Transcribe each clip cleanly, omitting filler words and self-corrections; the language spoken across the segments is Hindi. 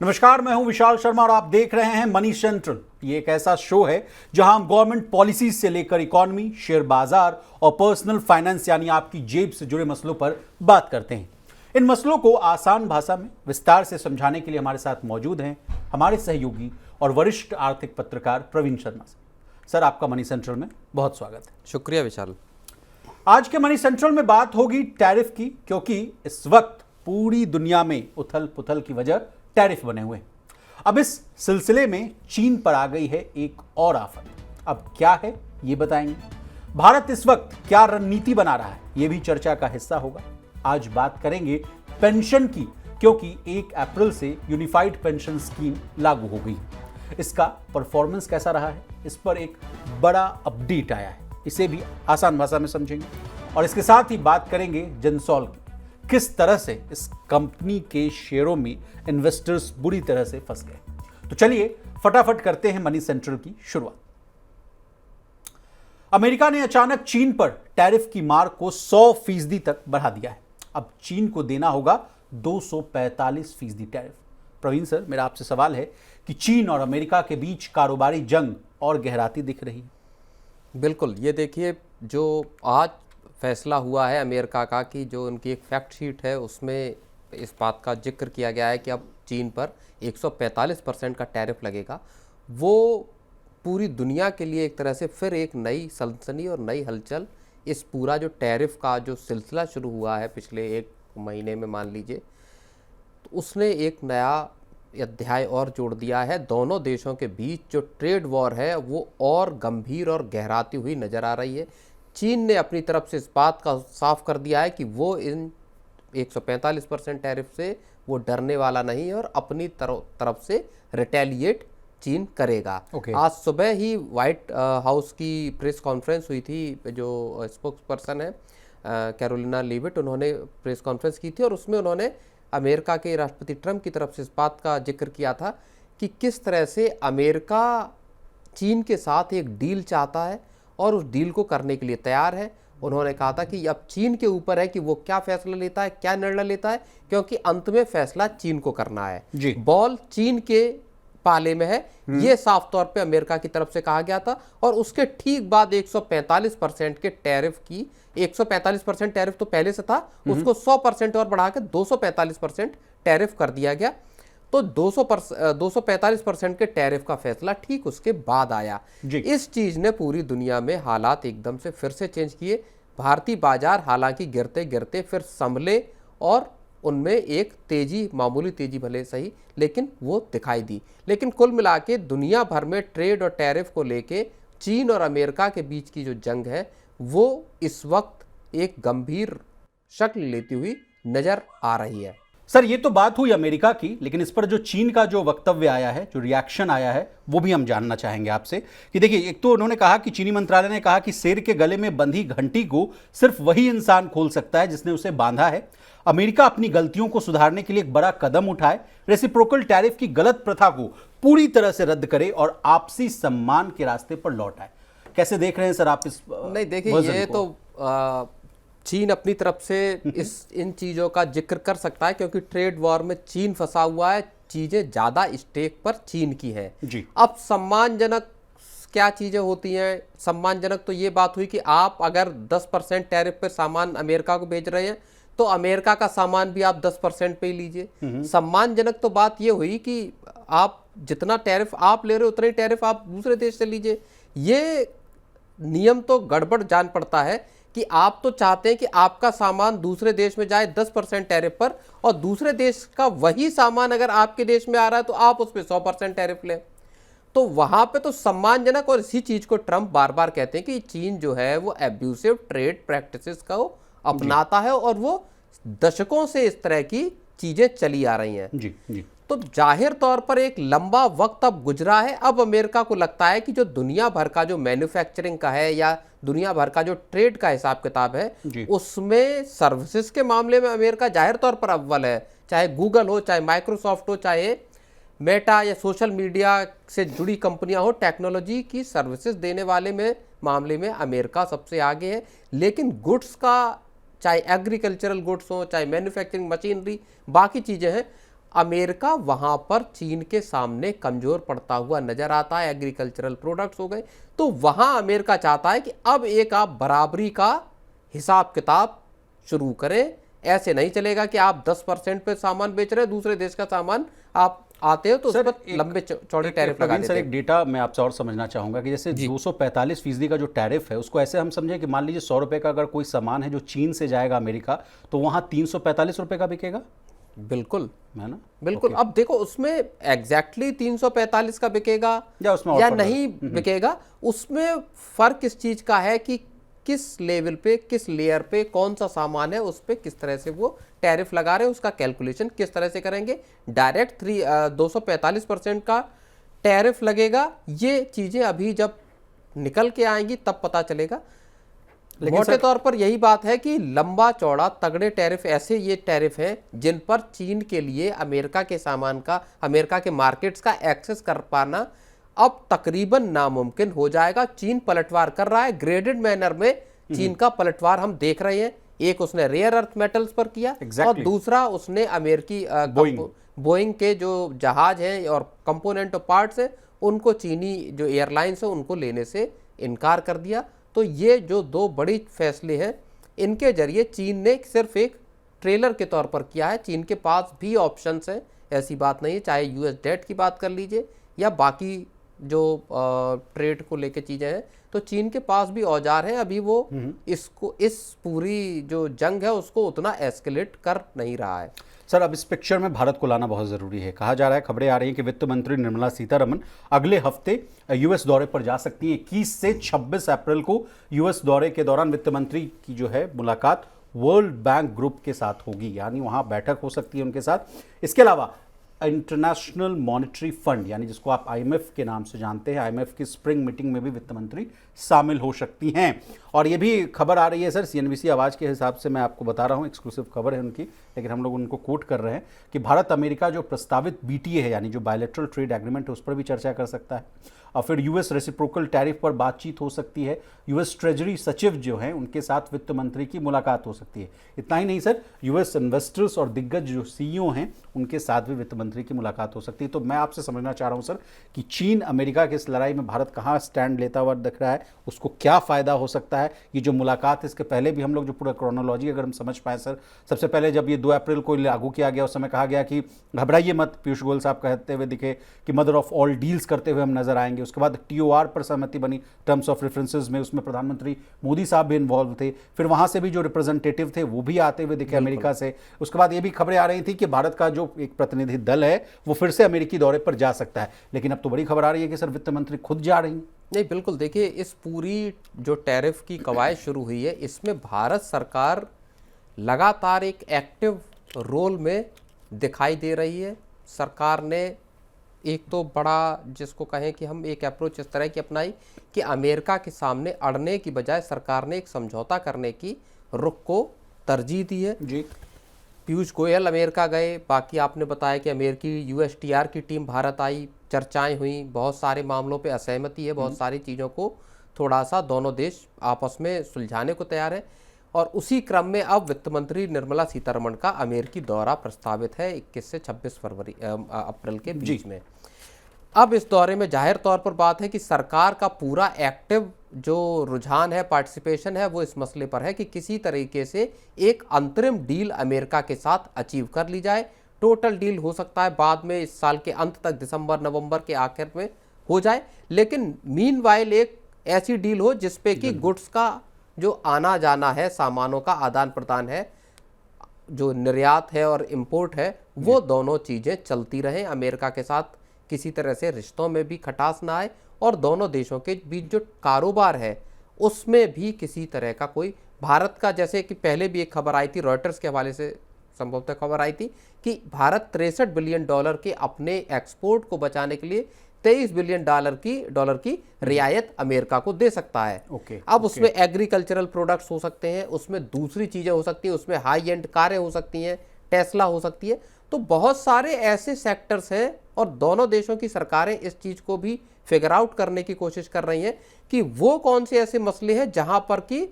नमस्कार, मैं हूं विशाल शर्मा और आप देख रहे हैं मनी सेंट्रल। ये एक ऐसा शो है जहां हम गवर्नमेंट पॉलिसीज से लेकर इकोनॉमी, शेयर बाजार और पर्सनल फाइनेंस यानी आपकी जेब से जुड़े मसलों पर बात करते हैं। इन मसलों को आसान भाषा में विस्तार से समझाने के लिए हमारे साथ मौजूद हैं हमारे सहयोगी और वरिष्ठ आर्थिक पत्रकार प्रवीण शर्मा। सर, आपका मनी सेंट्रल में बहुत स्वागत है। शुक्रिया विशाल। आज के मनी सेंट्रल में बात होगी टैरिफ की, क्योंकि इस वक्त पूरी दुनिया में उथल पुथल की वजह टैरिफ बने हुए हैं। अब इस सिलसिले में चीन पर आ गई है एक और आफत। अब क्या है ये बताएंगे। भारत इस वक्त क्या रणनीति बना रहा है ये भी चर्चा का हिस्सा होगा। आज बात करेंगे पेंशन की, क्योंकि 1 अप्रैल से यूनिफाइड पेंशन स्कीम लागू हो गई। इसका परफॉर्मेंस कैसा रहा है, इस पर एक बड़ा अपडेट आया है, इसे भी आसान भाषा में समझेंगे। और इसके साथ ही बात करेंगे जेंसॉल की, किस तरह से इस कंपनी के शेयरों में इन्वेस्टर्स बुरी तरह से फंस गए। तो चलिए फटाफट करते हैं मनी सेंट्रल की शुरुआत। अमेरिका ने अचानक चीन पर टैरिफ की मार को 100% तक बढ़ा दिया है। अब चीन को देना होगा 245% टैरिफ। प्रवीण सर, मेरा आपसे सवाल है कि चीन और अमेरिका के बीच कारोबारी जंग और गहराती दिख रही है। बिल्कुल, ये देखिए, जो आज फैसला हुआ है अमेरिका का कि जो उनकी एक फैक्ट शीट है उसमें इस बात का जिक्र किया गया है कि अब चीन पर 145% का टैरिफ लगेगा। वो पूरी दुनिया के लिए एक तरह से फिर एक नई सनसनी और नई हलचल, इस पूरा जो टैरिफ का जो सिलसिला शुरू हुआ है पिछले 1 महीने में मान लीजिए, तो उसने एक नया अध्याय और जोड़ दिया है। दोनों देशों के बीच जो ट्रेड वॉर है वो और गंभीर और गहराती हुई नज़र आ रही है। चीन ने अपनी तरफ से इस बात का साफ कर दिया है कि वो इन 145% टैरिफ से वो डरने वाला नहीं है और अपनी तरफ से रिटेलिएट चीन करेगा। आज सुबह ही व्हाइट हाउस की प्रेस कॉन्फ्रेंस हुई थी। जो स्पोक्स पर्सन है कैरोलिना लीविट, उन्होंने प्रेस कॉन्फ्रेंस की थी और उसमें उन्होंने अमेरिका के राष्ट्रपति ट्रंप की तरफ से इस बात का जिक्र किया था कि किस तरह से अमेरिका चीन के साथ एक डील चाहता है और उस डील को करने के लिए तैयार है। उन्होंने कहा था कि अब चीन के ऊपर है कि वो क्या फैसला लेता है, क्या निर्णय लेता है, क्योंकि अंत में फैसला चीन को करना है। बॉल चीन के पाले में है, ये साफ तौर पे अमेरिका की तरफ से कहा गया था। और उसके ठीक बाद 145% के टैरिफ की, 145% टैरिफ तो पहले से था, उसको 100% और बढ़ा के 245% टैरिफ कर दिया गया। तो 245% के टैरिफ का फैसला ठीक उसके बाद आया। इस चीज ने पूरी दुनिया में हालात एकदम से फिर से चेंज किए। भारतीय बाजार हालांकि गिरते गिरते फिर संभले और उनमें एक तेजी, मामूली तेजी भले सही, लेकिन वो दिखाई दी। लेकिन कुल मिला के दुनिया भर में ट्रेड और टैरिफ को लेके चीन और अमेरिका के बीच की जो जंग है वो इस वक्त एक गंभीर शक्ल लेती हुई नजर आ रही है। सर, ये तो बात हुई अमेरिका की, लेकिन इस पर जो चीन का जो वक्तव्य आया है, जो रिएक्शन आया है, वो भी हम जानना चाहेंगे आपसे। कि देखिए, एक तो उन्होंने कहा कि चीनी मंत्रालय ने कहा कि शेर के गले में बंधी घंटी को सिर्फ वही इंसान खोल सकता है जिसने उसे बांधा है। अमेरिका अपनी गलतियों को सुधारने के लिए एक बड़ा कदम उठाए, रेसिप्रोकल टैरिफ की गलत प्रथा को पूरी तरह से रद्द करे और आपसी सम्मान के रास्ते पर लौट आए। कैसे देख रहे हैं सर आप इस? नहीं, देखिए, ये तो चीन अपनी तरफ से इन चीज़ों का जिक्र कर सकता है, क्योंकि ट्रेड वॉर में चीन फंसा हुआ है, चीज़ें ज़्यादा स्टेक पर चीन की है। अब सम्मानजनक क्या चीज़ें होती हैं? सम्मानजनक तो ये बात हुई कि आप अगर 10% टैरिफ पर सामान अमेरिका को भेज रहे हैं तो अमेरिका का सामान भी आप 10% पे ही लीजिए। सम्मानजनक तो बात ये हुई कि आप जितना टैरिफ आप ले रहे हो उतना ही टैरिफ आप दूसरे देश से लीजिए। ये नियम तो गड़बड़ जान पड़ता है कि आप तो चाहते हैं कि आपका सामान दूसरे देश में जाए 10% टैरिफ पर, और दूसरे देश का वही सामान अगर आपके देश में आ रहा है तो आप उस पर 100% टैरिफ लें। तो वहां पे तो सम्मानजनक, और इसी चीज को ट्रंप बार बार कहते हैं कि चीन जो है वो एब्यूसिव ट्रेड प्रैक्टिसेस को अपनाता है और वो दशकों से इस तरह की चीजें चली आ रही हैं। तो जाहिर तौर पर एक लंबा वक्त अब गुजरा है। अब अमेरिका को लगता है कि जो दुनिया भर का जो मैन्युफैक्चरिंग का है या दुनिया भर का जो ट्रेड का हिसाब किताब है उसमें सर्विसेज के मामले में अमेरिका जाहिर तौर पर अव्वल है। चाहे गूगल हो, चाहे माइक्रोसॉफ्ट हो, चाहे मेटा या सोशल मीडिया से जुड़ी कंपनियां हो, टेक्नोलॉजी की सर्विसेज देने वाले में मामले में अमेरिका सबसे आगे है। लेकिन गुड्स का, चाहे एग्रीकल्चरल गुड्स हो, चाहे मैन्युफैक्चरिंग मशीनरी, बाकी चीज़ें हैं, अमेरिका वहां पर चीन के सामने कमजोर पड़ता हुआ नजर आता है। एग्रीकल्चरल प्रोडक्ट्स हो गए, तो वहां अमेरिका चाहता है कि अब एक आप बराबरी का हिसाब किताब शुरू करें। ऐसे नहीं चलेगा कि आप 10% पे सामान बेच रहे हैं, दूसरे देश का सामान आप आते हो तो उस पर लंबे चौड़े टैरिफ लगा देते सर, हैं। एक डेटा मैं आपसे और समझना चाहूंगा कि जैसे 245% का जो टैरिफ है उसको ऐसे हम समझें कि मान लीजिए 100 रुपए का अगर कोई सामान है जो चीन से जाएगा अमेरिका, तो वहां 345 रुपए का बिकेगा, बिल्कुल है ना? बिल्कुल। अब देखो उसमें एग्जैक्टली 345 का बिकेगा या उसमें और या फर्क नहीं बिकेगा, उसमें फर्क किस चीज का है कि किस लेवल पे, किस लेयर पे कौन सा सामान है, उस पे किस तरह से वो टैरिफ लगा रहे हैं, उसका कैलकुलेशन किस तरह से करेंगे। डायरेक्ट 245% का टैरिफ लगेगा, ये चीजें अभी जब निकल के आएंगी तब पता चलेगा। मोटे तौर पर यही बात है कि लंबा चौड़ा तगड़े टैरिफ, ऐसे ये टैरिफ हैं जिन पर चीन के लिए अमेरिका के सामान का, अमेरिका के मार्केट्स का एक्सेस कर पाना अब तकरीबन नामुमकिन हो जाएगा। चीन पलटवार कर रहा है, ग्रेडेड मैनर में चीन का पलटवार हम देख रहे हैं। एक उसने रेयर अर्थ मेटल्स पर किया और दूसरा उसने अमेरिकी बोइंग के जो जहाज हैं और कंपोनेंट और पार्ट्स हैं उनको चीनी जो एयरलाइंस है उनको लेने से इनकार कर दिया। तो ये जो दो बड़ी फैसले हैं, इनके जरिए चीन ने सिर्फ एक ट्रेलर के तौर पर किया है। चीन के पास भी ऑप्शंस हैं, ऐसी बात नहीं है, चाहे यूएस डेट की बात कर लीजिए या बाकी जो ट्रेड को लेके चीजें हैं, तो चीन के पास भी औजार हैं। अभी वो इसको, इस पूरी जो जंग है उसको उतना एस्केलेट कर नहीं रहा है। सर, अब इस पिक्चर में भारत को लाना बहुत जरूरी है। कहा जा रहा है, खबरें आ रही हैं कि वित्त मंत्री निर्मला सीतारमण अगले हफ्ते यूएस दौरे पर जा सकती हैं। 21 से 26 अप्रैल को यूएस दौरे के दौरान वित्त मंत्री की जो है मुलाकात वर्ल्ड बैंक ग्रुप के साथ होगी, यानी वहां बैठक हो सकती है उनके साथ। इसके अलावा इंटरनेशनल मॉनेटरी फंड, यानी जिसको आप आईएमएफ के नाम से जानते हैं, आईएमएफ की स्प्रिंग मीटिंग में भी वित्त मंत्री शामिल हो सकती हैं। और ये भी खबर आ रही है सर, सीएनबीसी आवाज़ के हिसाब से मैं आपको बता रहा हूँ, एक्सक्लूसिव खबर है उनकी, लेकिन हम लोग उनको कोट कर रहे हैं कि भारत अमेरिका जो प्रस्तावित बीटीए है, यानी जो बायलैटरल ट्रेड एग्रीमेंट है, उस पर भी चर्चा कर सकता है। और फिर यूएस रेसिप्रोकल टैरिफ पर बातचीत हो सकती है। यूएस ट्रेजरी सचिव जो हैं उनके साथ वित्त मंत्री की मुलाकात हो सकती है। इतना ही नहीं सर, यूएस इन्वेस्टर्स और दिग्गज जो सीईओ हैं उनके साथ भी वित्त मंत्री की मुलाकात हो सकती है। तो मैं आपसे समझना चाह रहा हूं सर कि चीन अमेरिका की इस लड़ाई में भारत कहां स्टैंड लेता हुआ दिख रहा है, उसको क्या फायदा हो सकता है। ये जो मुलाकात, इसके पहले भी हम लोग जो पूरा क्रोनोलॉजी अगर हम समझ पाए सर, सबसे पहले जब ये 2 अप्रैल को लागू किया गया उस समय कहा गया कि घबराइए मत, पीयूष गोयल साहब कहते हुए दिखे कि मदर ऑफ ऑल डील्स करते हुए हम नजर आएंगे। उसके बाद टीओआर पर सहमति बनी, टर्म्स ऑफ रेफरेंसेस में, उसमें प्रधानमंत्री मोदी साहब भी इन्वॉल्व थे। फिर वहां से भी जो रिप्रेजेंटेटिव थे वो भी आते हुए दिखे अमेरिका से। उसके बाद ये भी खबरें आ रही थी कि भारत का जो एक प्रतिनिधि दल है वो फिर से अमेरिकी दौरे पर जा सकता है। लेकिन अब तो बड़ी खबर आ रही है कि सर वित्त मंत्री खुद जा रही हैं। नहीं, बिल्कुल। देखिए, इस पूरी जो टैरिफ की कवायद शुरू हुई है, इसमें भारत सरकार लगातार एक एक्टिव रोल में दिखाई दे रही है। सरकार ने एक तो बड़ा, जिसको कहें कि हम एक अप्रोच इस तरह की अपनाई कि अमेरिका के सामने अड़ने की बजाय सरकार ने एक समझौता करने की रुख को तरजीह दी है जी। पीयूष गोयल अमेरिका गए, बाकी आपने बताया कि अमेरिकी यूएसटीआर की टीम भारत आई, चर्चाएं हुई, बहुत सारे मामलों पे असहमति है, बहुत सारी चीज़ों को थोड़ा सा दोनों देश आपस में सुलझाने को तैयार है। और उसी क्रम में अब वित्त मंत्री निर्मला सीतारमण का अमेरिकी दौरा प्रस्तावित है 21 से 26 अप्रैल के बीच में। अब इस दौरे में जाहिर तौर पर बात है कि सरकार का पूरा एक्टिव जो रुझान है, पार्टिसिपेशन है, वो इस मसले पर है कि किसी तरीके से एक अंतरिम डील अमेरिका के साथ अचीव कर ली जाए। टोटल डील हो सकता है बाद में इस साल के अंत तक, दिसंबर नवंबर के आखिर में हो जाए, लेकिन मीनवाइल एक ऐसी डील हो जिसपे कि गुड्स का जो आना जाना है, सामानों का आदान प्रदान है, जो निर्यात है और इंपोर्ट है, वो दोनों चीज़ें चलती रहें। अमेरिका के साथ किसी तरह से रिश्तों में भी खटास ना आए और दोनों देशों के बीच जो कारोबार है उसमें भी किसी तरह का कोई, भारत का, जैसे कि पहले भी एक खबर आई थी रॉयटर्स के हवाले से संभवतः खबर आई थी कि भारत $63 बिलियन के अपने एक्सपोर्ट को बचाने के लिए $23 बिलियन की रियायत अमेरिका को दे सकता है। अब उसमें एग्रीकल्चरल प्रोडक्ट्स हो सकते हैं, उसमें दूसरी चीज़ें हो सकती हैं, उसमें हाई एंड कारें हो सकती हैं, टेस्ला हो सकती है। तो बहुत सारे ऐसे सेक्टर्स हैं और दोनों देशों की सरकारें इस चीज़ को भी फिगर आउट करने की कोशिश कर रही हैं कि वो कौन से ऐसे मसले हैं जहां पर कि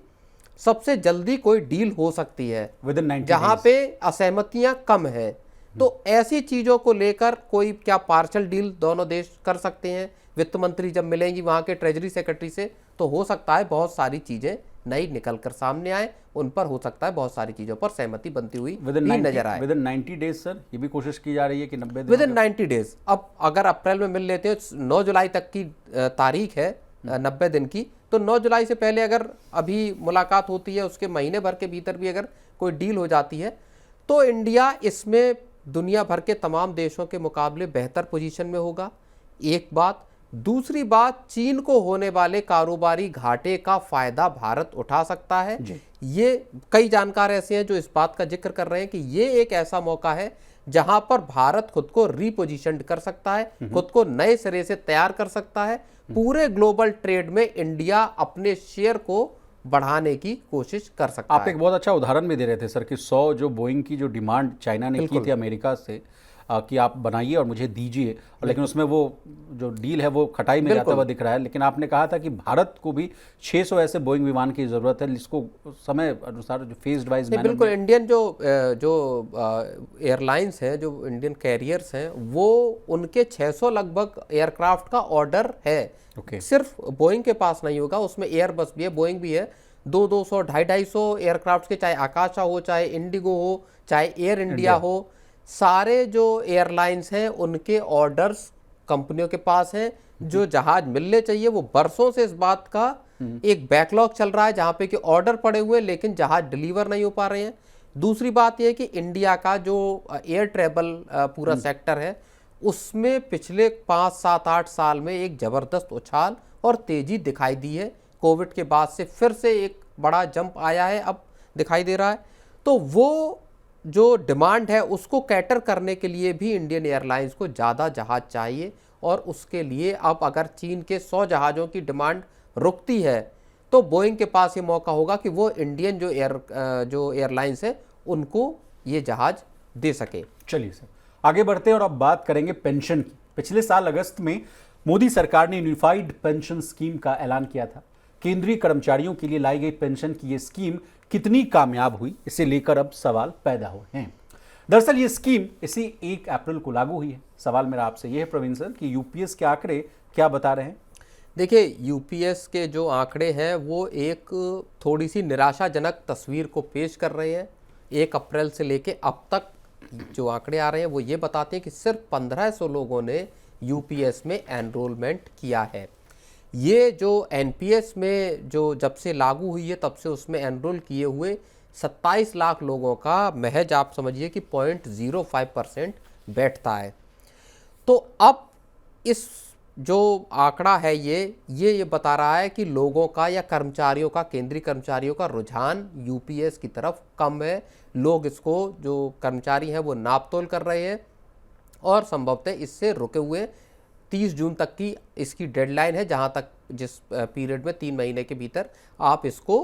सबसे जल्दी कोई डील हो सकती है, जहां पे असहमतियां कम है, तो ऐसी चीजों को लेकर कोई क्या पार्शल डील दोनों देश कर सकते हैं? वित्त मंत्री जब मिलेंगी वहां के ट्रेजरी सेक्रेटरी से, तो हो सकता है बहुत सारी चीजें नई निकल कर सामने आए, उन पर हो सकता है बहुत सारी चीजों पर सहमति बनती हुई भी नजर आए। विद इन 90 डेज सर, ये भी कोशिश की जा रही है कि 90 विद इन 90 डेज। अब अगर अप्रैल में मिल लेते हैं, 9 जुलाई तक की तारीख है 90 दिन की, तो 9 जुलाई से पहले अगर अभी मुलाकात होती है, उसके महीने भर के भीतर भी अगर कोई डील हो जाती है, तो इंडिया इसमें दुनिया भर के तमाम देशों के मुकाबले बेहतर पोजीशन में होगा, एक बात। दूसरी बात, चीन को होने वाले कारोबारी घाटे का फायदा भारत उठा सकता है। ये कई जानकार ऐसे हैं जो इस बात का जिक्र कर रहे हैं कि ये एक ऐसा मौका है जहां पर भारत खुद को रीपोजिशन कर सकता है, खुद को नए सिरे से तैयार कर सकता है। पूरे ग्लोबल ट्रेड में इंडिया अपने शेयर को बढ़ाने की कोशिश कर सकता है। आप एक बहुत अच्छा उदाहरण भी दे रहे थे सर कि 100 जो बोइंग की जो डिमांड चाइना ने की थी अमेरिका से कि आप बनाइए और मुझे दीजिए, और लेकिन उसमें वो जो डील है वो खटाई में जाता हुआ दिख रहा है। लेकिन आपने कहा था कि भारत को भी 600 ऐसे बोइंग विमान की जरूरत है, जिसको समय अनुसार जो फेज्ड वाइज बिल्कुल इंडियन जो एयरलाइंस हैं, जो इंडियन कैरियर्स हैं, वो उनके 600 लगभग एयरक्राफ्ट का ऑर्डर है। सिर्फ बोइंग के पास नहीं होगा, उसमें एयरबस भी है, बोइंग भी है। 200, 250 एयरक्राफ्ट के, चाहे आकाशा हो, चाहे इंडिगो हो, चाहे एयर इंडिया हो, सारे जो एयरलाइंस हैं उनके ऑर्डर्स कंपनियों के पास हैं। जो जहाज मिलने चाहिए वो बरसों से इस बात का एक बैकलॉग चल रहा है, जहां पे कि ऑर्डर पड़े हुए लेकिन जहाज डिलीवर नहीं हो पा रहे हैं। दूसरी बात यह है कि इंडिया का जो एयर ट्रेवल पूरा सेक्टर है, उसमें पिछले 5, 7, 8 साल में एक जबरदस्त उछाल और तेजी दिखाई दी है। कोविड के बाद से फिर से एक बड़ा जंप आया है, अब दिखाई दे रहा है। तो वो जो डिमांड है उसको कैटर करने के लिए भी इंडियन एयरलाइंस को ज़्यादा जहाज चाहिए, और उसके लिए अब अगर चीन के 100 जहाज़ों की डिमांड रुकती है, तो बोइंग के पास ये मौका होगा कि वो इंडियन जो एयरलाइंस है उनको ये जहाज दे सके। चलिए सर, आगे बढ़ते हैं और अब बात करेंगे पेंशन की। पिछले साल अगस्त में मोदी सरकार ने यूनिफाइड पेंशन स्कीम का ऐलान किया था। केंद्रीय कर्मचारियों के लिए लाई गई पेंशन की ये स्कीम कितनी कामयाब हुई, इसे लेकर अब सवाल पैदा हुए हैं। दरअसल ये स्कीम इसी 1 अप्रैल को लागू हुई है। सवाल मेरा आपसे यह है प्रवीण सर कि यूपीएस के आंकड़े क्या बता रहे हैं? देखिए, यूपीएस के जो आंकड़े हैं वो एक थोड़ी सी निराशाजनक तस्वीर को पेश कर रहे हैं। 1 अप्रैल से लेके अब तक जो आंकड़े आ रहे हैं वो ये बताते हैं कि सिर्फ 1500 लोगों ने यूपीएस में एनरोलमेंट किया है। ये जो एनपीएस में जो जब से लागू हुई है तब से उसमें एनरोल किए हुए 27 लाख लोगों का महज आप समझिए कि 0.05% बैठता है। तो अब इस जो आंकड़ा है ये बता रहा है कि लोगों का या कर्मचारियों का, केंद्रीय कर्मचारियों का रुझान यूपीएस की तरफ कम है। लोग इसको, जो कर्मचारी हैं वो नाप तोल कर रहे हैं और संभवतः इससे रुके हुए 30 जून तक की इसकी डेडलाइन है, जहां तक जिस पीरियड में 3 महीने के भीतर आप इसको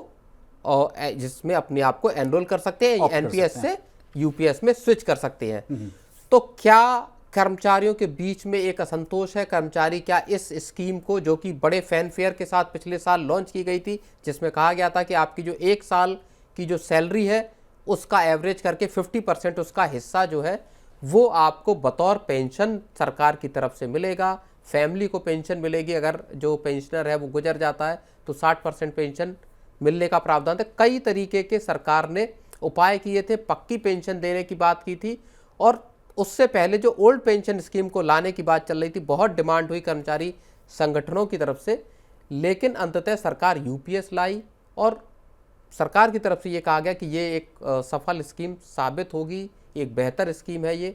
जिसमें अपने आप को एनरोल कर सकते हैं, एनपीएस से यूपीएस में स्विच कर सकते हैं। तो क्या कर्मचारियों के बीच में एक असंतोष है? कर्मचारी क्या इस स्कीम को, जो कि बड़े फैनफेयर के साथ पिछले साल लॉन्च की गई थी, जिसमें कहा गया था कि आपकी जो 1 साल की जो सैलरी है उसका एवरेज करके 50% उसका हिस्सा जो है वो आपको बतौर पेंशन सरकार की तरफ से मिलेगा, फैमिली को पेंशन मिलेगी। अगर जो पेंशनर है वो गुजर जाता है तो 60% पेंशन मिलने का प्रावधान है। कई तरीके के सरकार ने उपाय किए थे, पक्की पेंशन देने की बात की थी, और उससे पहले जो ओल्ड पेंशन स्कीम को लाने की बात चल रही थी, बहुत डिमांड हुई कर्मचारी संगठनों की तरफ से, लेकिन अंततः सरकार यूपीएस लाई और सरकार की तरफ से ये कहा गया कि ये एक सफल स्कीम साबित होगी, एक बेहतर स्कीम है ये।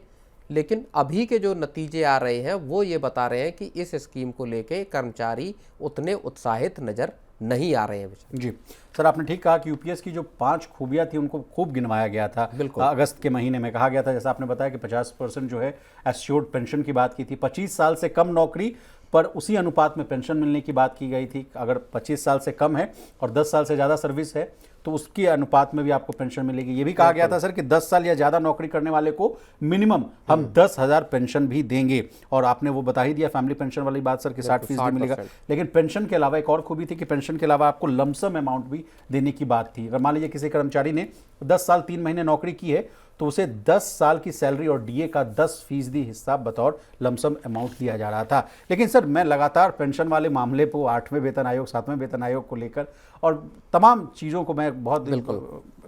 लेकिन अभी के जो नतीजे आ रहे हैं वो ये बता रहे हैं कि इस स्कीम को लेके कर्मचारी उतने उत्साहित नजर नहीं आ रहे हैं। जी सर, आपने ठीक कहा कि यूपीएस की जो 5 खूबियां थी उनको खूब गिनवाया गया था। अगस्त के महीने में कहा गया था, जैसा आपने बताया कि 50% जो है एश्योर्ड पेंशन की बात की थी। 25 साल से कम नौकरी पर उसी अनुपात में पेंशन मिलने की बात की गई थी। अगर 25 साल से कम है और 10 साल से ज़्यादा सर्विस है तो उसके अनुपात में भी आपको पेंशन मिलेगी। ये भी कहा गया था सर कि 10 साल या ज़्यादा नौकरी करने वाले को मिनिमम हम 10,000 पेंशन भी देंगे। और आपने वो बता ही दिया फैमिली पेंशन वाली बात सर कि 60% मिलेगा। लेकिन पेंशन के अलावा एक और खूबी थी कि पेंशन के अलावा आपको लमसम अमाउंट भी देने की बात थी। अगर मान लीजिए किसी कर्मचारी ने 10 साल 3 महीने नौकरी की है तो उसे 10 साल की सैलरी और डीए का 10% हिस्सा बतौर लमसम अमाउंट दिया जा रहा था। लेकिन सर, मैं लगातार पेंशन वाले मामले को 8वें वेतन आयोग, 7वें वेतन आयोग को लेकर और तमाम चीज़ों को मैं बहुत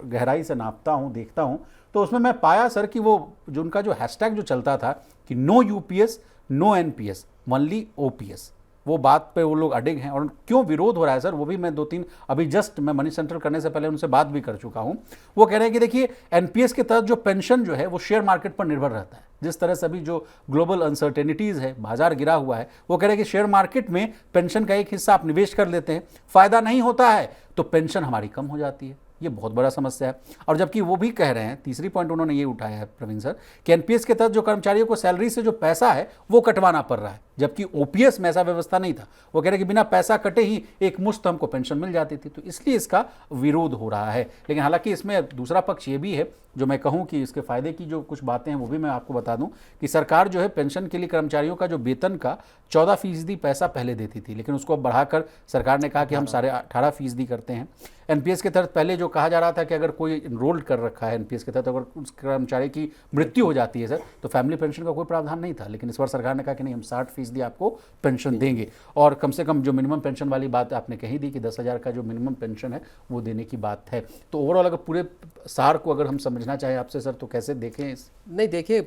गहराई से नापता हूँ, देखता हूँ, तो उसमें मैं पाया सर कि वो जो उनका जो हैशटैग जो चलता था कि no UPS, no NPS, only OPS, वो बात पे वो लोग अडिग हैं। और क्यों विरोध हो रहा है सर, वो भी मैं 2-3 अभी जस्ट मैं मनी सेंट्रल करने से पहले उनसे बात भी कर चुका हूं। वो कह रहे हैं कि देखिए, एनपीएस के तहत जो पेंशन जो है वो शेयर मार्केट पर निर्भर रहता है। जिस तरह से अभी जो ग्लोबल अनसर्टेनिटीज़ है, बाजार गिरा हुआ है, वो कह रहे हैं कि शेयर मार्केट में पेंशन का एक हिस्सा आप निवेश कर लेते हैं, फायदा नहीं होता है तो पेंशन हमारी कम हो जाती है। ये बहुत बड़ा समस्या है। और जबकि वो भी कह रहे हैं, तीसरी पॉइंट उन्होंने ये उठाया है प्रवीण सर, कि एनपीएस के तहत जो कर्मचारियों को सैलरी से जो पैसा है वो कटवाना पड़ रहा है, जबकि ओपीएस में ऐसा व्यवस्था नहीं था। वो कह रहे हैं कि बिना पैसा कटे ही एक मुश्त हमको पेंशन मिल जाती थी, तो इसलिए इसका विरोध हो रहा है। लेकिन हालांकि इसमें दूसरा पक्ष ये भी है, जो मैं कहूँ कि इसके फायदे की जो कुछ बातें हैं वो भी मैं आपको बता दूं, कि सरकार जो है पेंशन के लिए कर्मचारियों का जो वेतन का 14% पैसा पहले देती थी, लेकिन उसको बढ़ाकर सरकार ने कहा कि हम 18.5% करते हैं। एनपीएस के तहत पहले जो कहा जा रहा था कि अगर कोई इनरोल्ड कर रखा है एनपीएस के तहत, अगर उस कर्मचारी की मृत्यु हो जाती है सर, तो फैमिली पेंशन का कोई प्रावधान नहीं था। लेकिन इस बार सरकार ने कहा कि नहीं, हम 60% आपको पेंशन देंगे। और कम से कम जो मिनिमम पेंशन वाली बात आपने कही दी कि 10,000 का जो मिनिमम पेंशन है वो देने की बात है। तो ओवरऑल अगर पूरे सार को अगर हम समझना चाहें आपसे सर, तो कैसे देखें इस? नहीं, देखिए,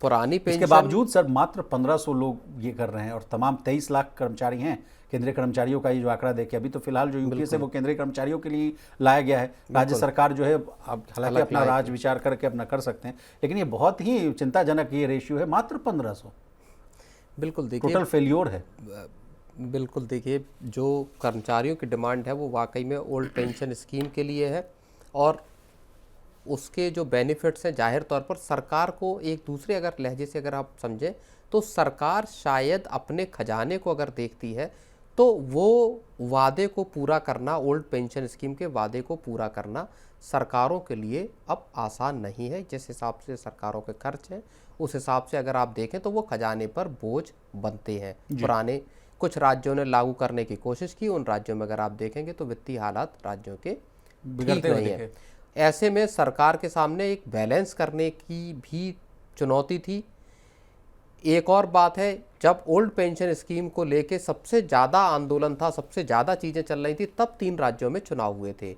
पुरानी पेंशन के बावजूद सर मात्र 1500 लोग ये कर रहे हैं और तमाम 23 लाख कर्मचारी हैं केंद्रीय कर्मचारियों का। ये जो आंकड़ा देखे, अभी तो फिलहाल जो यूपीएस है वो केंद्रीय कर्मचारियों के लिए लाया गया है। राज्य सरकार जो है हालांकि अपना राज विचार करके अपना कर सकते हैं, लेकिन ये बहुत ही चिंताजनक ये रेशियो है, मात्र 1500। बिल्कुल, देखिए, टोटल फेल्योर है। बिल्कुल, देखिए, जो कर्मचारियों की डिमांड है वो वाकई में ओल्ड पेंशन स्कीम के लिए है, और उसके जो बेनिफिट्स हैं जाहिर तौर पर सरकार को एक दूसरे अगर लहजे से अगर आप समझें तो सरकार शायद अपने खजाने को अगर देखती है तो वो वादे को पूरा करना, ओल्ड पेंशन स्कीम के वादे को पूरा करना सरकारों के लिए अब आसान नहीं है। जिस हिसाब से सरकारों के खर्च हैं उस हिसाब से अगर आप देखें तो वो खजाने पर बोझ बनते हैं। पुराने कुछ राज्यों ने लागू करने की कोशिश की, उन राज्यों में अगर आप देखेंगे तो वित्तीय हालात राज्यों के ठीक नहीं है। ऐसे में सरकार के सामने एक बैलेंस करने की भी चुनौती थी। एक और बात है, जब ओल्ड पेंशन स्कीम को लेके सबसे ज़्यादा आंदोलन था, सबसे ज़्यादा चीज़ें चल रही थी, तब 3 राज्यों में चुनाव हुए थे,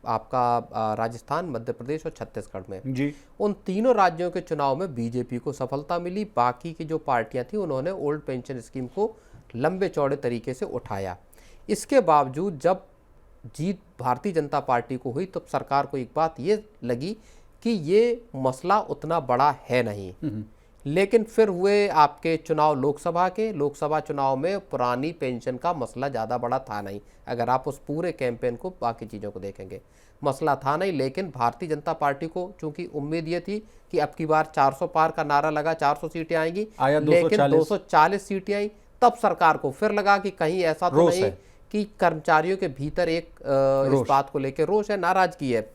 आपका राजस्थान, मध्य प्रदेश और छत्तीसगढ़ में जी। उन तीनों राज्यों के चुनाव में बीजेपी को सफलता मिली। बाकी की जो पार्टियां थी उन्होंने ओल्ड पेंशन स्कीम को लंबे चौड़े तरीके से उठाया। इसके बावजूद जब जीत भारतीय जनता पार्टी को हुई तो सरकार को एक बात ये लगी कि ये मसला उतना बड़ा है नहीं। लेकिन फिर हुए आपके चुनाव लोकसभा चुनाव में पुरानी पेंशन का मसला ज़्यादा बड़ा था नहीं। अगर आप उस पूरे कैंपेन को, बाकी चीज़ों को देखेंगे, मसला था नहीं। लेकिन भारतीय जनता पार्टी को चूंकि उम्मीद ये थी कि अब की बार 400 पार का नारा लगा, 400 सीटें आएंगी, लेकिन 240 सीटें आई। तब सरकार को फिर लगा कि कहीं ऐसा तो नहीं कि कर्मचारियों के भीतर एक इस बात को लेकर रोष है, नाराजगी है।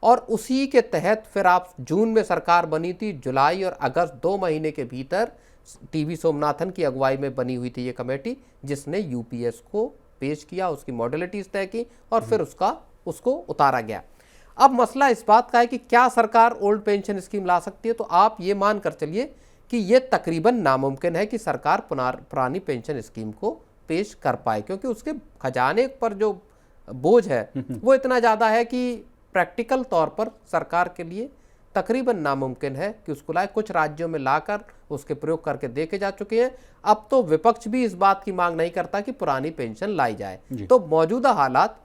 और उसी के तहत फिर आप जून में सरकार बनी थी, जुलाई और अगस्त 2 महीने के भीतर टीवी सोमनाथन की अगुवाई में बनी हुई थी ये कमेटी, जिसने यूपीएस को पेश किया, उसकी मॉडलिटीज तय की और फिर उसको उतारा गया। अब मसला इस बात का है कि क्या सरकार ओल्ड पेंशन स्कीम ला सकती है? तो आप ये मान कर चलिए कि ये तकरीबन नामुमकिन है कि सरकार पुरानी पेंशन स्कीम को पेश कर पाए, क्योंकि उसके खजाने पर जो बोझ है वो इतना ज़्यादा है कि प्रैक्टिकल तौर पर सरकार के लिए तकरीबन नामुमकिन है कि उसको लाए। कुछ राज्यों में लाकर उसके प्रयोग करके देखे जा चुके हैं। अब तो विपक्ष भी इस बात की मांग नहीं करता कि पुरानी पेंशन लाई जाए। तो मौजूदा हालात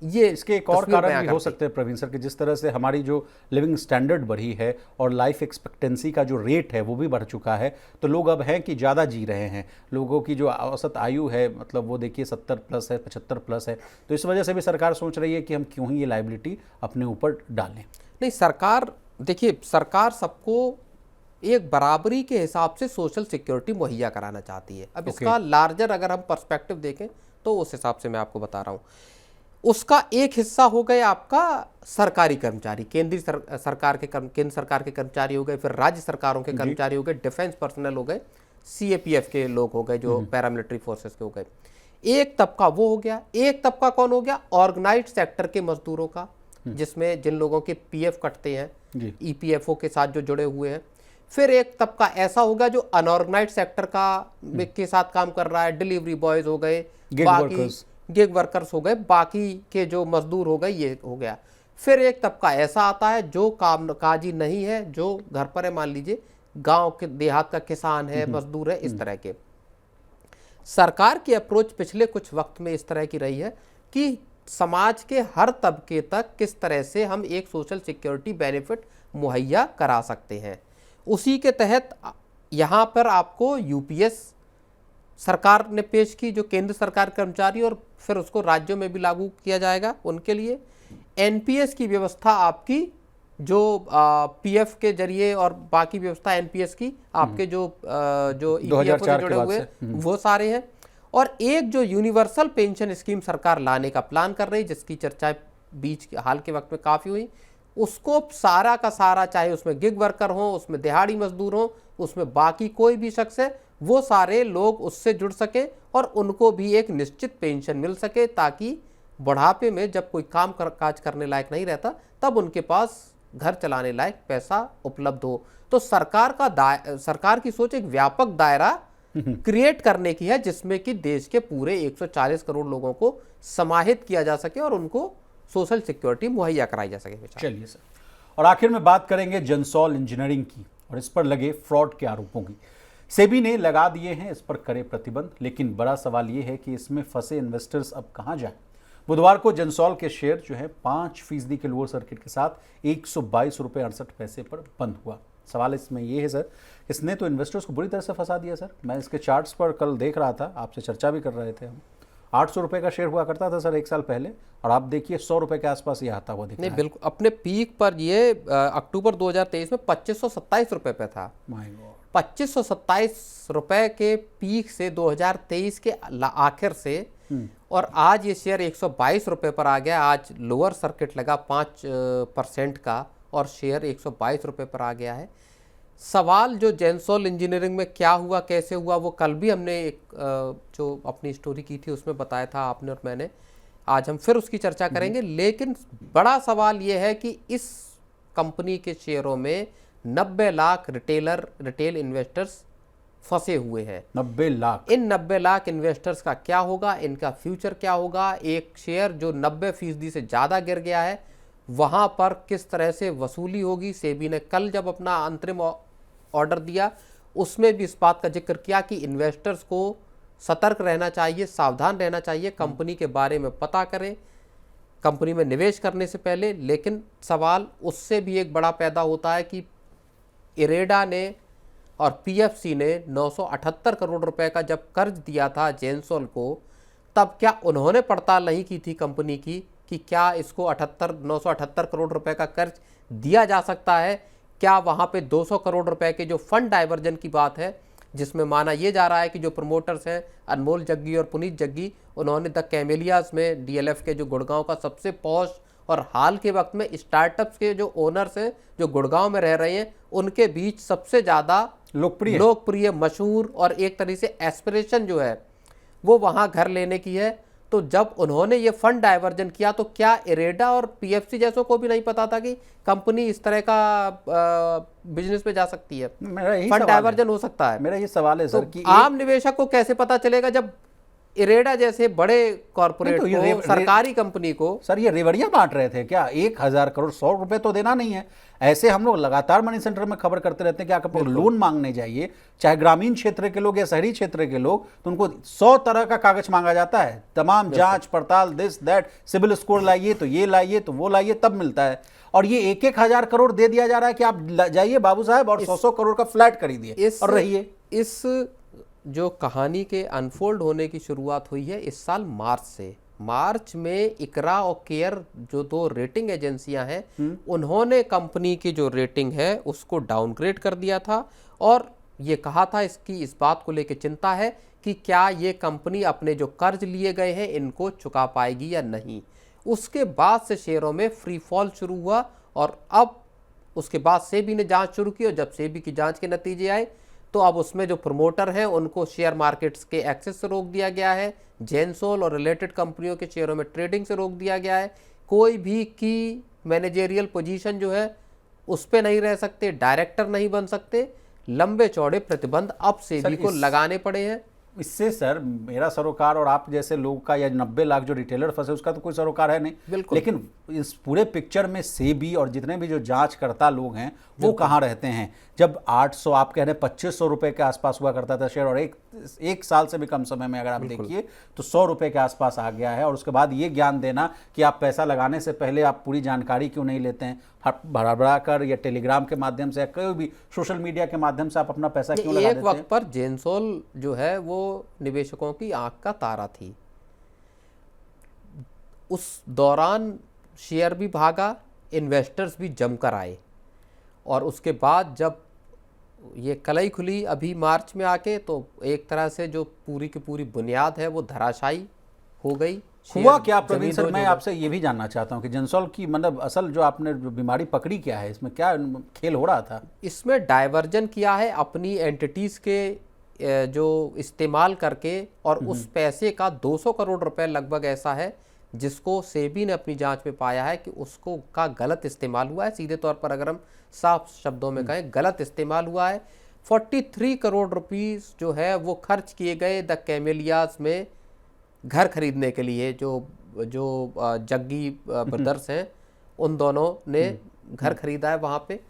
ये इसके एक और कारण भी हो सकते हैं प्रवीण सर, कि जिस तरह से हमारी जो लिविंग स्टैंडर्ड बढ़ी है और लाइफ एक्सपेक्टेंसी का जो रेट है वो भी बढ़ चुका है, तो लोग अब हैं कि ज़्यादा जी रहे हैं। लोगों की जो औसत आयु है, मतलब वो देखिए 70+ है, 75+ है। तो इस वजह से भी सरकार सोच रही है कि हम क्यों ही ये लाइबिलिटी अपने ऊपर डालें। नहीं, सरकार देखिए, सरकार सबको एक बराबरी के हिसाब से सोशल सिक्योरिटी मुहैया कराना चाहती है। अब इसका लार्जर अगर हम पर्सपेक्टिव देखें तो उस हिसाब से मैं आपको बता रहा हूँ। उसका एक हिस्सा हो गए आपका सरकारी कर्मचारी, केंद्र सरकार के कर्मचारी हो गए, फिर राज्य सरकारों के कर्मचारी हो गए, डिफेंस पर्सनल हो गए, सीएपीएफ के लोग हो गए, जो पैरामिलिट्री फोर्सेस के हो गए। एक तबका वो हो गया। एक तबका कौन हो गया? ऑर्गेनाइज्ड सेक्टर के मजदूरों का, जिसमें जिन लोगों के पीएफ कटते हैं, जी। ईपीएफओ के साथ जो जुड़े हुए हैं। फिर एक तबका ऐसा होगा जो अनऑर्गेनाइज सेक्टर का के साथ काम कर रहा है, डिलीवरी बॉयज हो गए, बाकी गिग वर्कर्स हो गए, बाकी के जो मजदूर हो गए, ये हो गया। फिर एक तबका ऐसा आता है जो काम काजी नहीं है, जो घर पर है, मान लीजिए गांव के देहात का किसान है, मजदूर है, इस तरह के। सरकार की अप्रोच पिछले कुछ वक्त में इस तरह की रही है कि समाज के हर तबके तक किस तरह से हम एक सोशल सिक्योरिटी बेनिफिट मुहैया करा सकते हैं। उसी के तहत यहाँ पर आपको यूपीएस सरकार ने पेश की, जो केंद्र सरकार कर्मचारी, और फिर उसको राज्यों में भी लागू किया जाएगा उनके लिए। एनपीएस की व्यवस्था आपकी जो पीएफ के जरिए और बाकी व्यवस्था एनपीएस की आपके जो ईपीएफओ से जुड़े हुए वो सारे हैं। और एक जो यूनिवर्सल पेंशन स्कीम सरकार लाने का प्लान कर रही है, जिसकी चर्चा हाल के वक्त में काफ़ी हुई, उसको सारा का सारा, चाहे उसमें गिग वर्कर हो, उसमें दिहाड़ी मजदूर हो, उसमें बाकी कोई भी शख्स है, वो सारे लोग उससे जुड़ सके और उनको भी एक निश्चित पेंशन मिल सके, ताकि बुढ़ापे में जब कोई काम काज करने लायक नहीं रहता तब उनके पास घर चलाने लायक पैसा उपलब्ध हो। तो सरकार की सोच एक व्यापक दायरा क्रिएट करने की है, जिसमें कि देश के पूरे 140 करोड़ लोगों को समाहित किया जा सके और उनको सोशल सिक्योरिटी मुहैया कराई जा सके। चलिए सर, और आखिर में बात करेंगे जेंसॉल इंजीनियरिंग की और इस पर लगे फ्रॉड के आरोपों की। सेबी ने लगा दिए हैं इस पर कड़े प्रतिबंध, लेकिन बड़ा सवाल यह है कि इसमें फंसे इन्वेस्टर्स अब कहां जाएं। बुधवार को जेंसॉल के शेयर जो है 5% के लोअर सर्किट के साथ 122 रुपये 68 पैसे पर बंद हुआ। सवाल इसमें यह है सर, इसने तो इन्वेस्टर्स को बुरी तरह से फंसा दिया सर। मैं इसके चार्ट्स पर कल देख रहा था, आपसे चर्चा भी कर रहे थे हम। 800 रुपये का शेयर हुआ करता था सर 1 साल पहले, और आप देखिए 100 रुपये के आसपास ये आता हुआ दिख रहा है। बिल्कुल, अपने पीक पर ये अक्टूबर 2023 में 2527 रुपये पे था। 2527 रुपये के पीक से 2023 के आखिर से, और आज ये शेयर 122 रुपये पर आ गया। आज लोअर सर्किट लगा 5% का और शेयर 122 रुपये पर आ गया है। सवाल जो जेंसॉल इंजीनियरिंग में क्या हुआ, कैसे हुआ, वो कल भी हमने एक जो अपनी स्टोरी की थी उसमें बताया था आपने और मैंने। आज हम फिर उसकी चर्चा करेंगे, लेकिन बड़ा सवाल ये है कि इस कंपनी के शेयरों में 90 लाख रिटेल इन्वेस्टर्स फंसे हुए हैं। 90 लाख। इन 90 लाख इन्वेस्टर्स का क्या होगा, इनका फ्यूचर क्या होगा, एक शेयर जो 90% से ज़्यादा गिर गया है वहाँ पर किस तरह से वसूली होगी। सेबी ने कल जब अपना अंतरिम ऑर्डर दिया उसमें भी इस बात का जिक्र किया कि इन्वेस्टर्स को सतर्क रहना चाहिए, सावधान रहना चाहिए, कंपनी के बारे में पता करें कंपनी में निवेश करने से पहले। लेकिन सवाल उससे भी एक बड़ा पैदा होता है कि इरेडा ने और पीएफसी ने 978 करोड़ रुपए का जब कर्ज दिया था जेंसॉल को, तब क्या उन्होंने पड़ताल नहीं की थी कंपनी की कि क्या इसको 978 करोड़ रुपए का कर्ज दिया जा सकता है? क्या वहाँ पे 200 करोड़ रुपए के जो फंड डाइवर्जन की बात है, जिसमें माना ये जा रहा है कि जो प्रमोटर्स हैं अनमोल जग्गी और पुनीत जग्गी, उन्होंने द कैमेलियाज में डीएलएफ के जो गुड़गांव का सबसे पॉश और हाल के वक्त में स्टार्टअप्स के जो ओनर्स हैं जो गुड़गांव में रह रहे हैं, उनके बीच सबसे ज़्यादा लोकप्रिय मशहूर और एक तरह से एस्पिरेशन जो है वो वहाँ घर लेने की है। तो जब उन्होंने ये फंड डाइवर्जन किया तो क्या इरेडा और पीएफसी जैसों को भी नहीं पता था कि कंपनी इस तरह का बिजनेस पे जा सकती है, फंड डाइवर्जन हो सकता है? मेरा ये सवाल है सर कि आम निवेशक को कैसे पता चलेगा जब इरेडा जैसे बड़े कॉर्पोरेट को, सरकारी कंपनी को। सर ये रेवड़ियां बांट रहे थे क्या? 1000 करोड़ 100 रुपए तो देना नहीं है। ऐसे हम लोग लगातार मनी सेंटर में खबर करते रहते हैं कि आप लोन मांगने जाइए, चाहे ग्रामीण क्षेत्र के लोग या शहरी क्षेत्र के लोग, तो उनको 100 तरह का कागज मांगा जाता है, तमाम जांच पड़ताल, दिस दैट, सिविल स्कोर लाइए तो ये लाइए तो वो लाइए, तब मिलता है। और ये 1-1000 करोड़ दे दिया जा रहा है कि आप जाइए बाबू साहब और 100 करोड़ का फ्लैट खरीदिए और रहिए। इस जो कहानी के अनफोल्ड होने की शुरुआत हुई है इस साल मार्च से। मार्च में इकरा और केयर जो 2 रेटिंग एजेंसियां हैं, उन्होंने कंपनी की जो रेटिंग है उसको डाउनग्रेड कर दिया था और ये कहा था इसकी इस बात को लेकर चिंता है कि क्या ये कंपनी अपने जो कर्ज लिए गए हैं इनको चुका पाएगी या नहीं। उसके बाद से शेयरों में फ्री फॉल शुरू हुआ और अब उसके बाद सेबी ने जांच शुरू की और जब सेबी की जांच के नतीजे आए तो अब उसमें जो प्रमोटर हैं उनको शेयर मार्केट्स के एक्सेस से रोक दिया गया है, जेंसॉल और रिलेटेड कंपनियों के शेयरों में ट्रेडिंग से रोक दिया गया है, कोई भी की मैनेजेरियल पोजीशन जो है उस पे नहीं रह सकते, डायरेक्टर नहीं बन सकते। लंबे चौड़े प्रतिबंध अब सेबी को लगाने पड़े हैं। इससे सर मेरा सरोकार और आप जैसे लोग का या 90 लाख जो रिटेलर फंसे उसका तो कोई सरोकार है नहीं, बिल्कुल। लेकिन इस पूरे पिक्चर में सेबी और जितने भी जो जांचकर्ता लोग हैं वो कहाँ रहते हैं? जब 800 आप कह रहे हैं 2500 रुपए के आसपास हुआ करता था शेयर, और एक साल से भी कम समय में अगर आप देखिए तो 100 रुपए के आसपास आ गया है। और उसके बाद ये ज्ञान देना कि आप पैसा लगाने से पहले आप पूरी जानकारी क्यों नहीं लेते हैं, भरा कर या टेलीग्राम के माध्यम से या कोई भी सोशल मीडिया के माध्यम से आप अपना पैसा क्यों लगा देते हैं? एक वक्त पर जेंसोल जो है वो निवेशकों की आंख का तारा थी। उस दौरान शेयर भी भागा, इन्वेस्टर्स भी जमकर आए, और उसके बाद जब ये कलई खुली अभी मार्च में आके, तो एक तरह से जो पूरी की पूरी बुनियाद है वो धराशायी हो गई। हुआ क्या प्रवीण सर, मैं आपसे ये भी जानना चाहता हूँ कि जेंसोल की मतलब असल जो आपने बीमारी पकड़ी क्या है, इसमें क्या खेल हो रहा था? इसमें डाइवर्जन किया है अपनी एंटिटीज के जो इस्तेमाल करके, और उस पैसे का 200 करोड़ रुपए लगभग ऐसा है जिसको सेबी ने अपनी जांच में पाया है कि उसको का गलत इस्तेमाल हुआ है। सीधे तौर पर अगर हम साफ शब्दों में कहें, गलत इस्तेमाल हुआ है। 43 करोड़ रुपीस जो है वो खर्च किए गए द कैमेलियाज में घर खरीदने के लिए। जो जग्गी ब्रदर्स हैं उन दोनों ने घर खरीदा है वहाँ पे,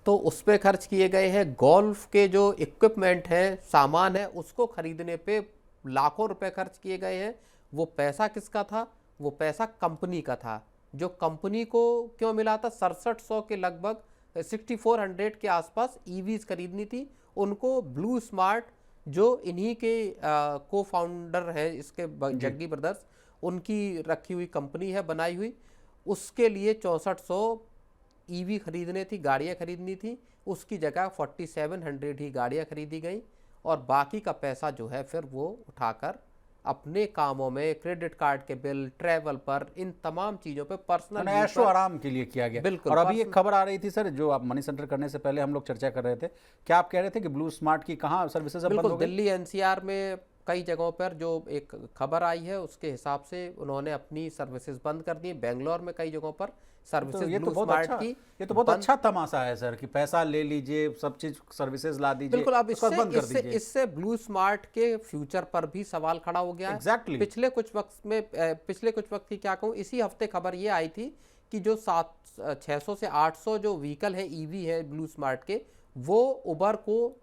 तो उस पर खर्च किए गए हैं। गोल्फ के जो इक्विपमेंट हैं, सामान है, उसको खरीदने पे लाखों रुपए खर्च किए गए हैं। वो पैसा किसका था? वो पैसा कंपनी का था। जो कंपनी को क्यों मिला था? 6700 के लगभग 6400 के आसपास ईवीज खरीदनी थी उनको। ब्लू स्मार्ट जो इन्हीं के को फाउंडर हैं इसके, जग्गी ब्रदर्स, उनकी रखी हुई कंपनी है बनाई हुई, उसके लिए 6400 ईवी खरीदने थी, गाड़ियाँ खरीदनी थी। उसकी जगह 4700 ही गाड़ियाँ खरीदी गई, और बाकी का पैसा जो है फिर वो उठाकर अपने कामों में, क्रेडिट कार्ड के बिल, ट्रैवल पर, इन तमाम चीजों पे पर्सनल ऐशो आराम के लिए किया गया। बिल्कुल। और अभी एक खबर आ रही थी सर, जो आप मनी सेंटर करने से पहले हम लोग चर्चा कर रहे थे, क्या आप कह रहे थे कि ब्लू स्मार्ट की कहाँ सर्विसेज बंद हो गई? दिल्ली एनसीआर में कई जगहों पर जो एक खबर आई है उसके हिसाब से उन्होंने अपनी सर्विसेज बंद कर दी। बेंगलोर में कई जगहों पर सर्विसेज ये ब्लू तो स्मार्ट की, ये तो बहुत अच्छा तमाशा है सर कि पैसा ले लीजिए, सब चीज सर्विसेज ला दीजिए, बिल्कुल। अब इससे ब्लू स्मार्ट के फ्यूचर पर भी सवाल खड़ा हो गया है। Exactly. पिछले कुछ वक्त की क्या कहूँ, इसी हफ्ते खबर ये आई थी कि जो 600 से 800 जो व्हीकल है ईवी है ब्लू स्मार्ट के, वो उबर को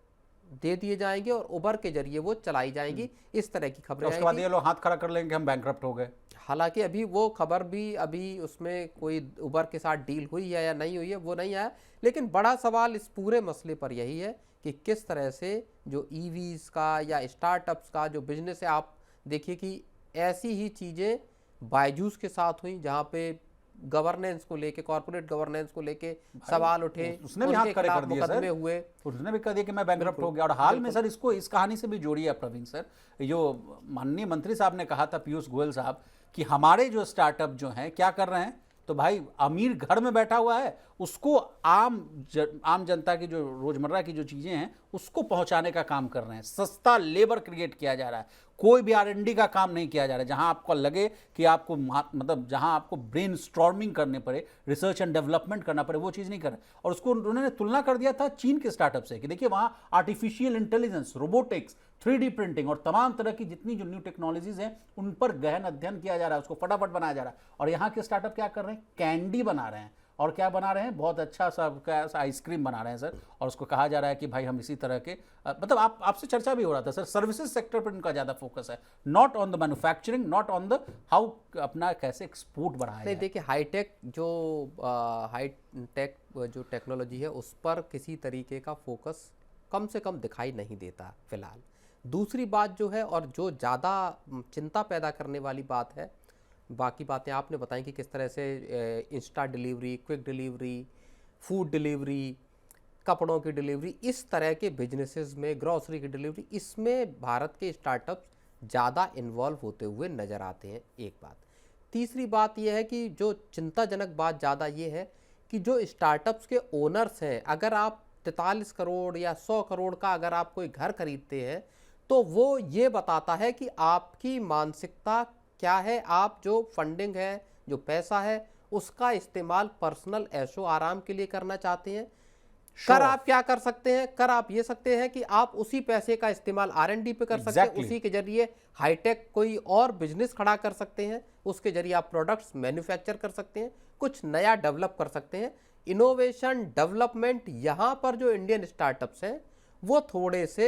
दे दिए जाएंगे और उबर के जरिए वो चलाई जाएंगी। इस तरह की खबरें आई थी। उसके बाद ये लोग हाथ खड़ा कर लेंगे हम बैंकरप्ट हो गए। हालांकि अभी वो खबर भी, अभी उसमें कोई उबर के साथ डील हुई है या नहीं हुई है वो नहीं आया। लेकिन बड़ा सवाल इस पूरे मसले पर यही है कि किस तरह से जो ईवीज का या स्टार्टअप्स का जो बिजनेस है, आप देखिए कि ऐसी ही चीज़ें बायजूस के साथ हुई जहाँ पे गवर्नेंस को लेके, कॉर्पोरेट गवर्नेंस को लेके सवाल उठे, उसने भी हाथ खड़े कर दिए सर, हुए, उसने भी कह दिया कि मैं बैंकरप्ट हो गया। और हाल में सर इसको इस कहानी से भी जोड़िए प्रवीण सर, जो माननीय मंत्री साहब ने कहा था, पीयूष गोयल साहब, कि हमारे जो स्टार्टअप जो हैं क्या कर रहे हैं, तो भाई अमीर घर में बैठा हुआ है, उसको आम जनता की जो रोजमर्रा की जो चीजें हैं उसको पहुंचाने का काम कर रहे हैं। सस्ता लेबर क्रिएट किया जा रहा है, कोई भी R&D का काम नहीं किया जा रहा है। जहां आपको लगे कि आपको मतलब जहां आपको ब्रेन स्टॉर्मिंग करने पड़े, रिसर्च एंड डेवलपमेंट करना पड़े, वो चीज़ नहीं कर रहे। और उसको उन्होंने तुलना कर दिया था चीन के स्टार्टअप से कि देखिए वहां artificial intelligence, robotics, 3D printing और तमाम तरह की जितनी जो न्यू टेक्नोलॉजीज हैं उन पर गहन अध्ययन किया जा रहा है, उसको फटाफट बनाया जा रहा है। और यहाँ के स्टार्टअप क्या कर रहे हैं? कैंडी बना रहे हैं। और क्या बना रहे हैं? बहुत अच्छा सा आइसक्रीम बना रहे हैं सर। और उसको कहा जा रहा है कि भाई हम इसी तरह के मतलब आपसे चर्चा भी हो रहा था सर, सर्विसेज सेक्टर पर उनका ज़्यादा फोकस है, not on the manufacturing, not on the how अपना कैसे एक्सपोर्ट बढ़ाया। नहीं, देखिए हाईटेक जो टेक्नोलॉजी है उस पर किसी तरीके का फोकस कम से कम दिखाई नहीं देता फिलहाल। दूसरी बात जो है, और जो ज़्यादा चिंता पैदा करने वाली बात है, बाकी बातें आपने बताई कि किस तरह से Insta delivery, quick delivery, food delivery, कपड़ों की डिलीवरी, इस तरह के बिजनेसेस में, ग्रॉसरी की डिलीवरी, इसमें भारत के स्टार्टअप्स ज़्यादा इन्वॉल्व होते हुए नज़र आते हैं। एक बात। तीसरी बात यह है कि जो चिंताजनक बात ज़्यादा ये है कि जो स्टार्टअप्स के ओनर्स हैं, अगर आप 43 करोड़ या 100 करोड़ का अगर आप कोई घर खरीदते हैं तो वो ये बताता है कि आपकी मानसिकता क्या है। आप जो फंडिंग है, जो पैसा है, उसका इस्तेमाल पर्सनल ऐशो आराम के लिए करना चाहते हैं। कर आप क्या कर सकते हैं, कर आप ये सकते हैं कि आप उसी पैसे का इस्तेमाल R&D पे कर सकते हैं, उसी के जरिए हाईटेक कोई और बिजनेस खड़ा कर सकते हैं, उसके जरिए आप प्रोडक्ट्स मैन्युफैक्चर कर सकते हैं, कुछ नया डेवलप कर सकते हैं। इनोवेशन डेवलपमेंट यहाँ पर जो इंडियन स्टार्टअप्स हैं वो थोड़े से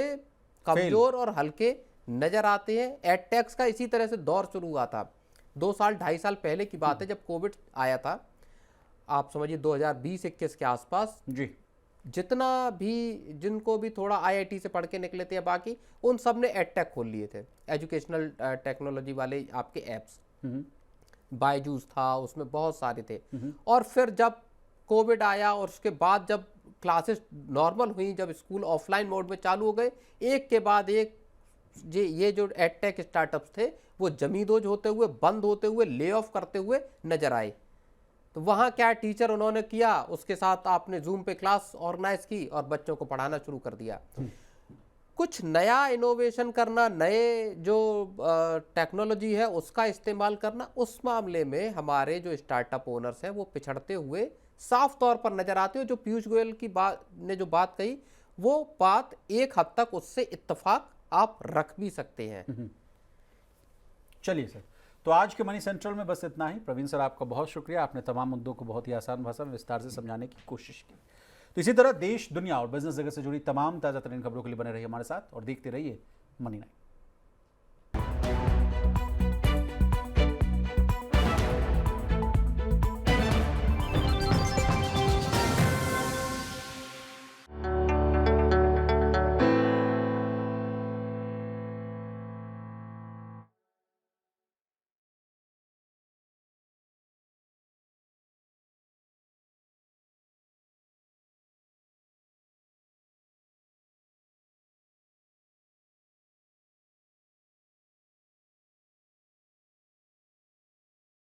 कमजोर और हल्के नजर आते हैं। एडटेक्स का इसी तरह से दौर शुरू हुआ था 2 साल 2.5 साल पहले की बात है, जब कोविड आया था, आप समझिए 2020-21 के आसपास जी। जितना भी जिनको भी थोड़ा IIT से पढ़ के निकले थे या बाकी, उन सब ने एडटेक खोल लिए थे, एजुकेशनल टेक्नोलॉजी वाले आपके एप्स। बायजूस था, उसमें बहुत सारे थे। और फिर जब कोविड आया और उसके बाद जब क्लासेस नॉर्मल हुई, जब स्कूल ऑफलाइन मोड में चालू हो गए, एक के बाद एक ये जो एडटेक स्टार्टअप्स थे वो जमींदोज होते हुए, बंद होते हुए, ले ऑफ करते हुए नजर आए। तो वहाँ क्या टीचर उन्होंने किया, उसके साथ आपने जूम पे क्लास ऑर्गेनाइज की और बच्चों को पढ़ाना शुरू कर दिया। कुछ नया इनोवेशन करना, नए जो टेक्नोलॉजी है उसका इस्तेमाल करना, उस मामले में हमारे जो स्टार्टअप ओनर्स हैं वो पिछड़ते हुए साफ तौर पर नजर आते हो। जो पीयूष गोयल की बात ने जो बात कही, वो बात एक हद तक उससे इत्तेफाक आप रख भी सकते हैं। चलिए सर, तो आज के मनी सेंट्रल में बस इतना ही। प्रवीण सर, आपका बहुत शुक्रिया, आपने तमाम मुद्दों को बहुत ही आसान भाषा में विस्तार से समझाने की कोशिश की। तो इसी तरह देश, दुनिया और बिजनेस जगत से जुड़ी तमाम ताज़ा तरीन खबरों के लिए बने रहिए हमारे साथ और देखते रहिए मनी नाइट।